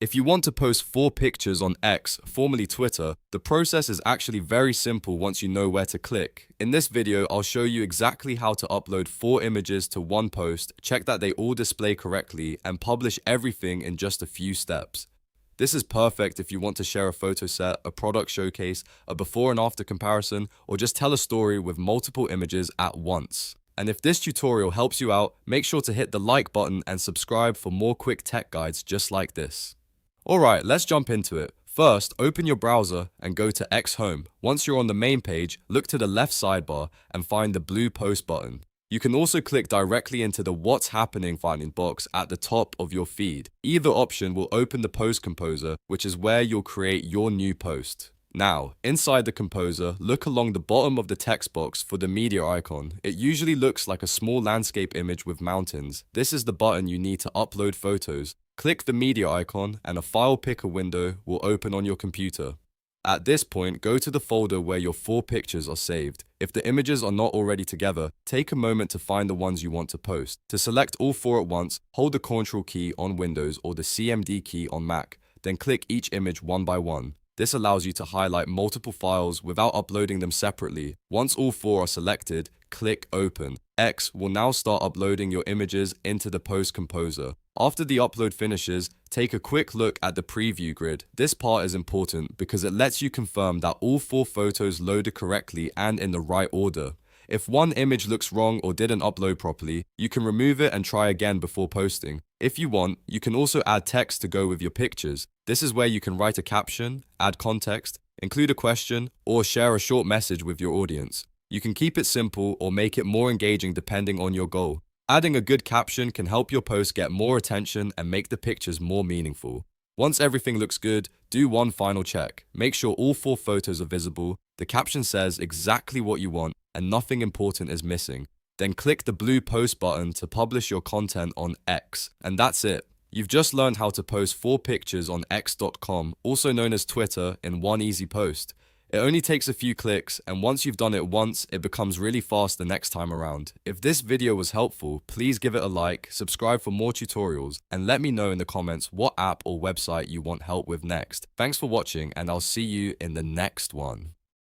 If you want to post 4 pictures on X, formerly Twitter, the process is actually very simple once you know where to click. In this video, I'll show you exactly how to upload 4 images to one post, check that they all display correctly, and publish everything in just a few steps. This is perfect if you want to share a photo set, a product showcase, a before and after comparison, or just tell a story with multiple images at once. And if this tutorial helps you out, make sure to hit the like button and subscribe for more quick tech guides just like this. Alright, let's jump into it. First, open your browser and go to X Home. Once you're on the main page, look to the left sidebar and find the blue post button. You can also click directly into the What's Happening finding box at the top of your feed. Either option will open the post composer, which is where you'll create your new post. Now, inside the composer, look along the bottom of the text box for the media icon. It usually looks like a small landscape image with mountains. This is the button you need to upload photos. Click the media icon and a file picker window will open on your computer. At this point, go to the folder where your 4 pictures are saved. If the images are not already together, take a moment to find the ones you want to post. To select all 4 at once, hold the Ctrl key on Windows or the CMD key on Mac, then click each image one by one. This allows you to highlight multiple files without uploading them separately. Once all 4 are selected, click Open. X will now start uploading your images into the post composer. After the upload finishes, take a quick look at the preview grid. This part is important because it lets you confirm that all 4 photos loaded correctly and in the right order. If one image looks wrong or didn't upload properly, you can remove it and try again before posting. If you want, you can also add text to go with your pictures. This is where you can write a caption, add context, include a question, or share a short message with your audience. You can keep it simple or make it more engaging depending on your goal. Adding a good caption can help your post get more attention and make the pictures more meaningful. Once everything looks good, do one final check. Make sure all 4 photos are visible, the caption says exactly what you want, and nothing important is missing. Then click the blue post button to publish your content on X. And that's it. You've just learned how to post 4 pictures on X.com, also known as Twitter, in one easy post. It only takes a few clicks, and once you've done it once, it becomes really fast the next time around. If this video was helpful, please give it a like, subscribe for more tutorials, and let me know in the comments what app or website you want help with next. Thanks for watching, and I'll see you in the next one.